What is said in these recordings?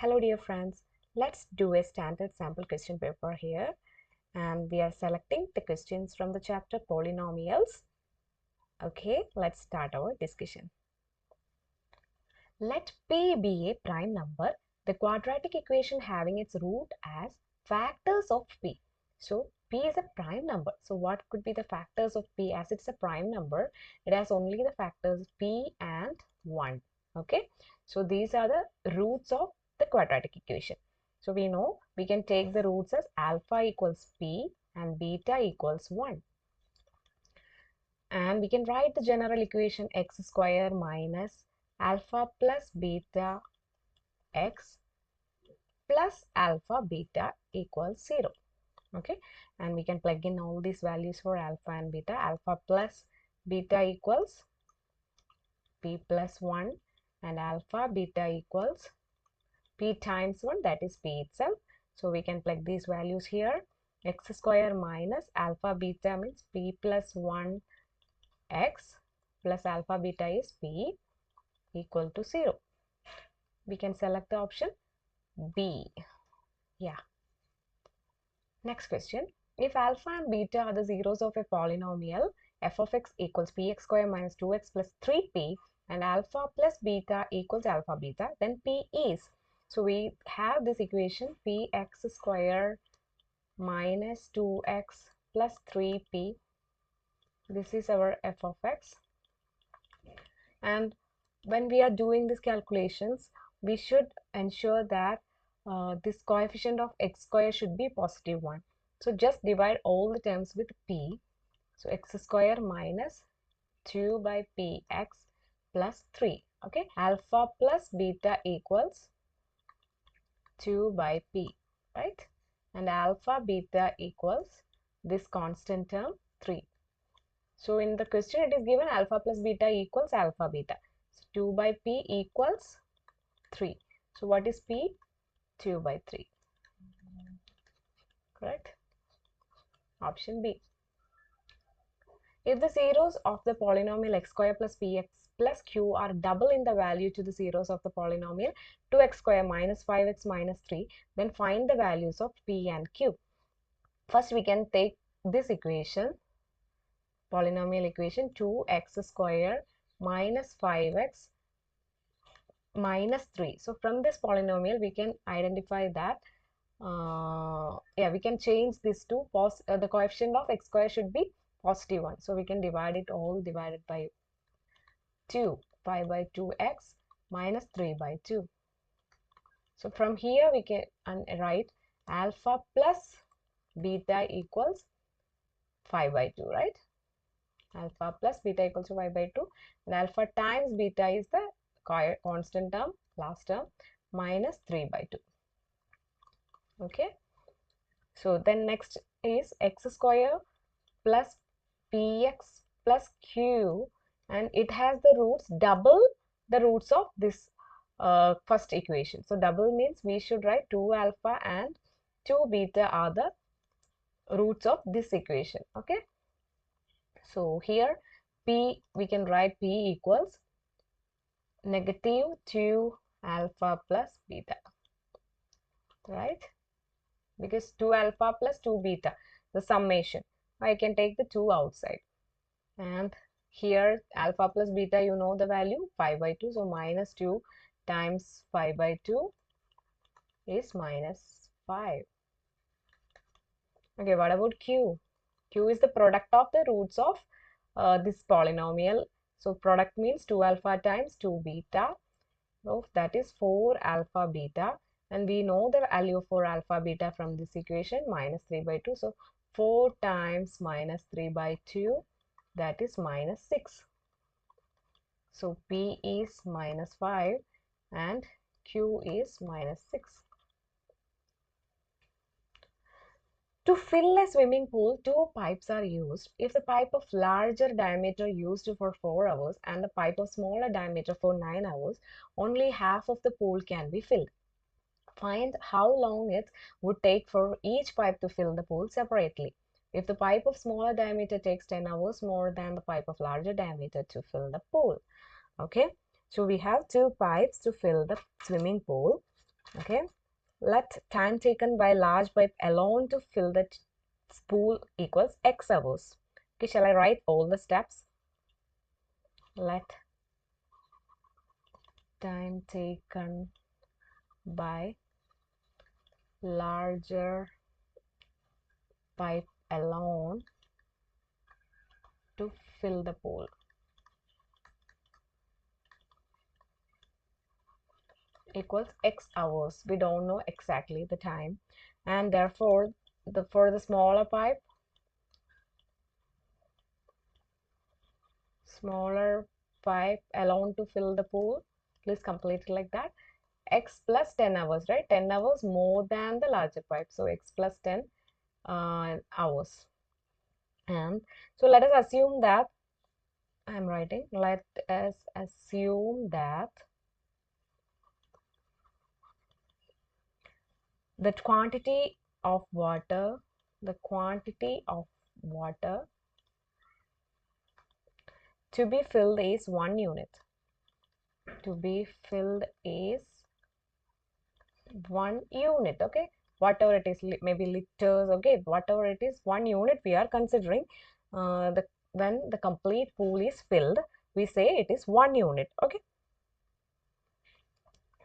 Hello dear friends, let's do a standard sample question paper here, and we are selecting the questions from the chapter Polynomials. Okay, let's start our discussion. Let P be a prime number, the quadratic equation having its root as factors of P. So P is a prime number. So what could be the factors of P? As it's a prime number, it has only the factors P and 1. Okay, so these are the roots of the quadratic equation. So we know we can take the roots as alpha equals P and beta equals 1. And we can write the general equation x square minus alpha plus beta x plus alpha beta equals 0. Okay, and we can plug in all these values for alpha and beta. Alpha plus beta equals P plus 1 and alpha beta equals P times 1, that is P itself. So we can plug these values here. X square minus alpha beta means P plus 1 x plus alpha beta is P equal to 0. We can select the option B. Yeah. Next question. If alpha and beta are the zeros of a polynomial, f of x equals px square minus 2x plus 3p and alpha plus beta equals alpha beta, then p is. So we have this equation px square minus 2x plus 3p. This is our f of x. And when we are doing these calculations, we should ensure that this coefficient of x square should be positive 1. So just divide all the terms with p. So x square minus 2 by px plus 3. Okay, alpha plus beta equals 2 by p, right? And alpha beta equals this constant term 3. So in the question it is given alpha plus beta equals alpha beta. So 2 by p equals 3. So what is p? 2 by 3. Correct? Option B. If the zeros of the polynomial x square plus px plus q are double in the value to the zeros of the polynomial 2x square minus 5x minus 3, then find the values of p and q. First we can take this equation, polynomial equation 2x square minus 5x minus 3. So from this polynomial we can identify that we can change this to the coefficient of x square should be positive 1. So we can divide it all divided by 2, 5 by 2x minus 3 by 2. So from here we can write alpha plus beta equals 5 by 2, right? Alpha plus beta equals to 5 by 2, and alpha times beta is the constant term, last term, minus 3 by 2. Okay, so then next is x square plus px plus q, and it has the roots double the roots of this first equation. So double means we should write 2 alpha and 2 beta are the roots of this equation. Okay, so here p, we can write p equals negative 2 alpha plus beta, right? Because 2 alpha plus 2 beta, the summation, I can take the 2 outside. And here alpha plus beta, you know the value 5 by 2. So minus 2 times 5 by 2 is minus 5. Okay, what about q? Q is the product of the roots of this polynomial. So product means 2 alpha times 2 beta. So that is 4 alpha beta. And we know the value for alpha beta from this equation, minus 3 by 2. So 4 times minus 3 by 2, that is minus 6. So P is minus 5 and Q is minus 6. To fill a swimming pool, 2 pipes are used. If the pipe of larger diameter used for 4 hours and the pipe of smaller diameter for 9 hours, only half of the pool can be filled. Find how long it would take for each pipe to fill the pool separately. If the pipe of smaller diameter takes 10 hours more than the pipe of larger diameter to fill the pool. Okay, so we have 2 pipes to fill the swimming pool. Okay, let time taken by large pipe alone to fill the spool equals x hours. Okay, shall I write all the steps? Let time taken by larger pipe alone to fill the pool equals x hours. We don't know exactly the time, and therefore for the smaller pipe alone to fill the pool, please complete it like that. X plus 10 hours, right? 10 hours more than the larger pipe, so x plus 10 hours. And so let us assume that let us assume that the quantity of water to be filled is 1 unit. To be filled is 1 unit. Okay, whatever it is, maybe liters. Okay, whatever it is, 1 unit we are considering. When the complete pool is filled, we say it is 1 unit. Okay,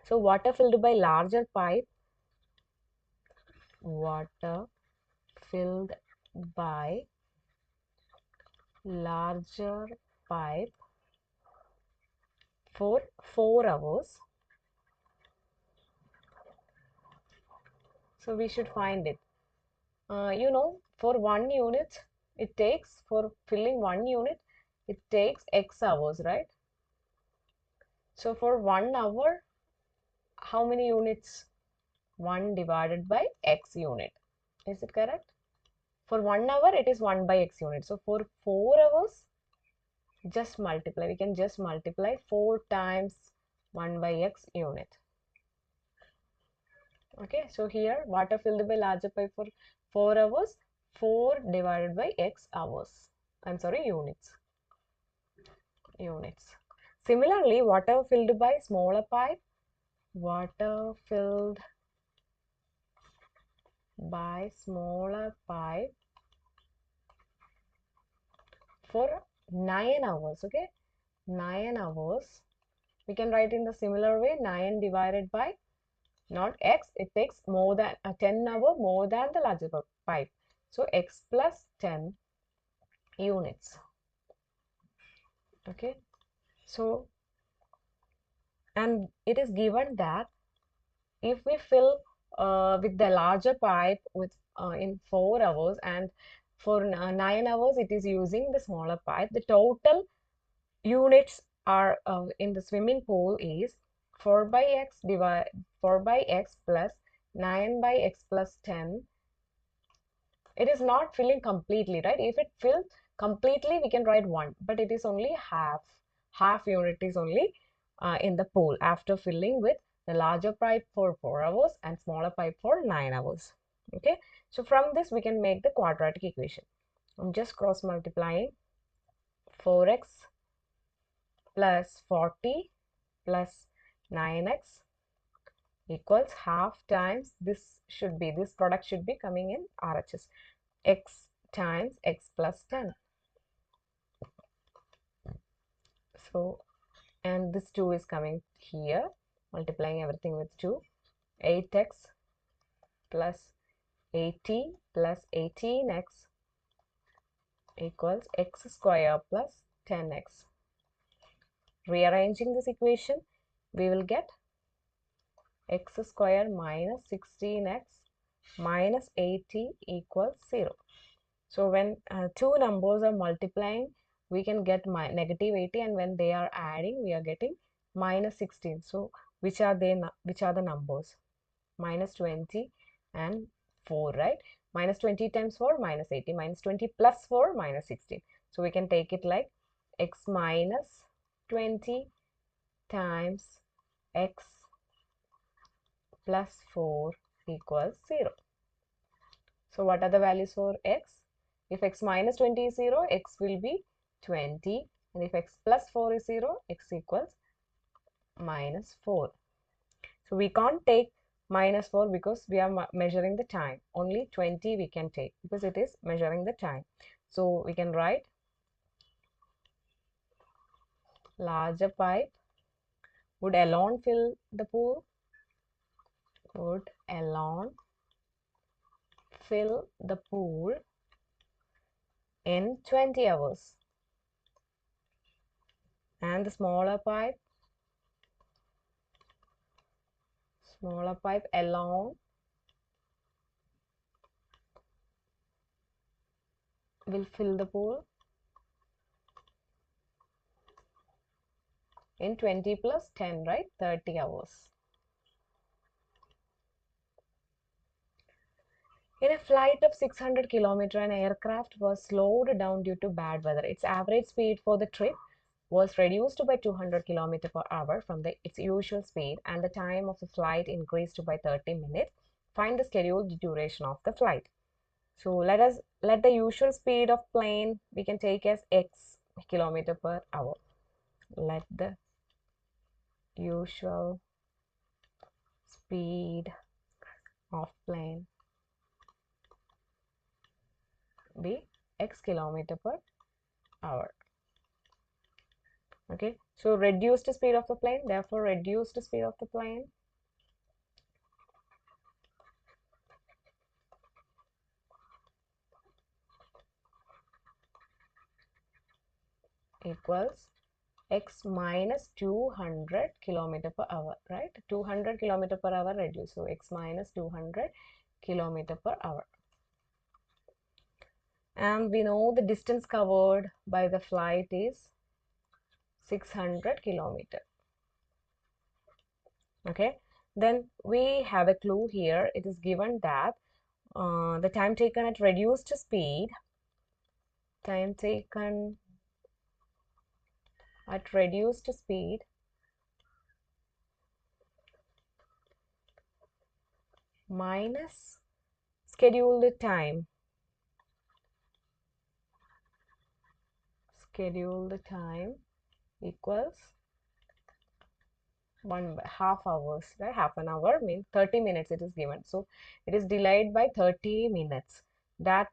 so water filled by larger pipe for 4 hours. So we should find it. For 1 unit, for filling 1 unit, it takes x hours, right? So for 1 hour, how many units? 1 divided by x unit. Is it correct? For 1 hour, it is 1 by x unit. So for 4 hours, just multiply. We can just multiply 4 times 1 by x unit. Okay, so here water filled by larger pipe for 4 hours, 4 divided by x hours. I'm sorry, units. Similarly, water filled by smaller pipe, for 9 hours. Okay, 9 hours. We can write in the similar way, 9 divided by not x, it takes more than 10 hour more than the larger pipe. So x plus 10 units. Okay, so and it is given that if we fill with the larger pipe in 4 hours, and for 9 hours it is using the smaller pipe, the total units are in the swimming pool is 4 by x plus 9 by x plus 10. It is not filling completely, right? If it fills completely, we can write 1, but it is only half unit is only in the pool after filling with the larger pipe for 4 hours and smaller pipe for 9 hours. Okay, so from this we can make the quadratic equation. I'm just cross multiplying 4x plus 40 plus 9x equals half times this product should be coming in RHS, x times x plus 10. So, and this 2 is coming here, multiplying everything with 2. 8x plus 80 plus 18x equals x square plus 10x. Rearranging this equation, we will get x square minus 16x minus 80 equals 0. So when two numbers are multiplying, we can get negative 80, and when they are adding, we are getting minus 16. So which are the numbers? Minus 20 and 4, right? Minus 20 times 4, minus 80. Minus 20 plus 4, minus 16. So we can take it like x minus 20 times x plus 4 equals 0. So what are the values for x? If x minus 20 is 0, x will be 20. And if x plus 4 is 0, x equals minus 4. So we can't take minus 4 because we are measuring the time. Only 20 we can take because it is measuring the time. So we can write larger pipe would alone fill the pool, would alone fill the pool in 20 hours. And the smaller pipe alone will fill the pool in 20 plus 10, right? 30 hours. In a flight of 600 km, an aircraft was slowed down due to bad weather. Its average speed for the trip was reduced by 200 km per hour from its usual speed, and the time of the flight increased by 30 minutes. Find the scheduled duration of the flight. So let the usual speed of plane we can take as x kilometer per hour. Let the usual speed of plane be x kilometer per hour. Okay, so reduced speed of the plane, therefore reduced speed of the plane equals x minus 200 kilometer per hour, right? 200 kilometer per hour reduced, so x minus 200 kilometer per hour. And we know the distance covered by the flight is 600 kilometer. Okay, then we have a clue here. It is given that the time taken at reduced speed, minus scheduled time equals half hours, right? Half an hour means 30 minutes it is given, so it is delayed by 30 minutes. That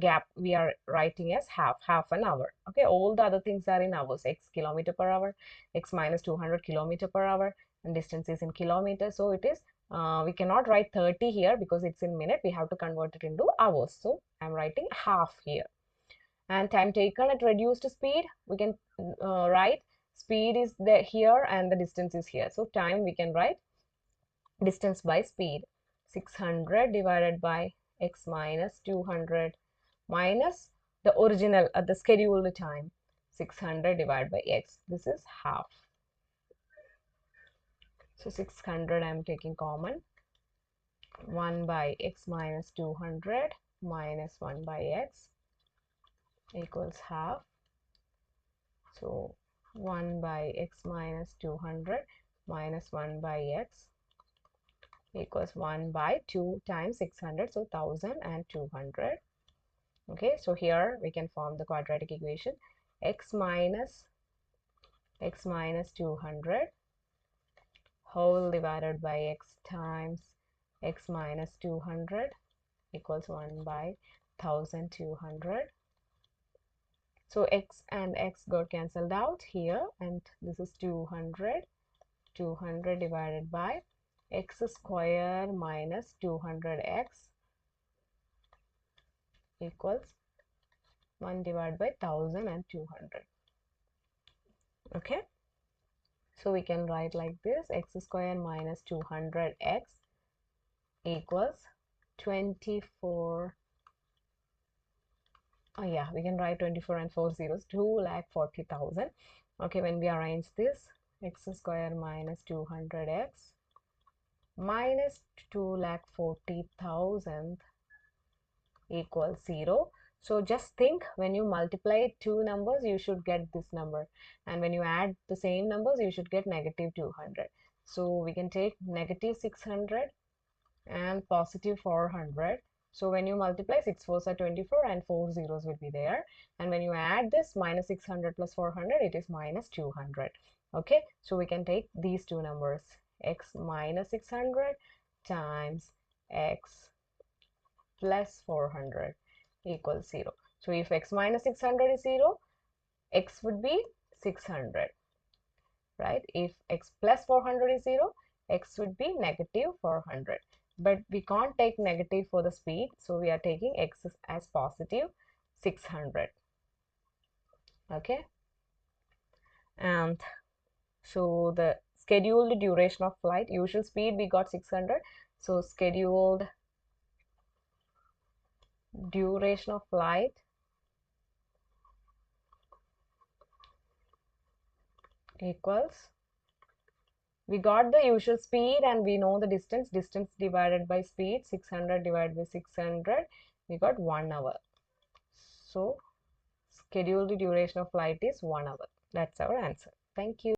gap we are writing as half an hour. Okay, all the other things are in hours, x kilometer per hour, x minus 200 kilometer per hour, and distance is in kilometers. So it is we cannot write 30 here because it's in minute. We have to convert it into hours, so I'm writing half here. And time taken at reduced speed, we can write speed is there here and the distance is here. So time we can write distance by speed, 600 divided by x minus 200 minus the original the scheduled time, 600 divided by x. This is half. So 600 I am taking common. 1 by x minus 200 minus 1 by x equals half. So 1 by x minus 200 minus 1 by x equals 1 by 2 times 600, so 1200. Okay, so here we can form the quadratic equation. X minus 200 whole divided by x times x minus 200 equals 1 by 1200. So x and x got cancelled out here, and this is 200 divided by x square minus 200x equals 1 divided by 1200. Okay, so we can write like this: x square minus 200x equals 24. Oh yeah, we can write 24 and 4 zeros, 2,40,000. Okay, when we arrange this, x square minus 200x minus 2,40,000 equals 0. So just think, when you multiply two numbers, you should get this number, and when you add the same numbers, you should get negative 200. So we can take negative 600 and positive 400. So when you multiply, 6 fours are 24 and 4 zeros will be there, and when you add this minus 600 plus 400, it is minus 200. Okay, so we can take these two numbers, x minus 600 times x plus 400 equals 0. So if x minus 600 is 0, x would be 600, right? If x plus 400 is 0, x would be negative 400. But we can't take negative for the speed, so we are taking x as positive 600. Okay, and so the scheduled duration of flight, usual speed we got 600, so scheduled duration of flight equals, we got the usual speed and we know the distance divided by speed, 600 divided by 600, we got 1 hour. So scheduled duration of flight is 1 hour. That's our answer. Thank you.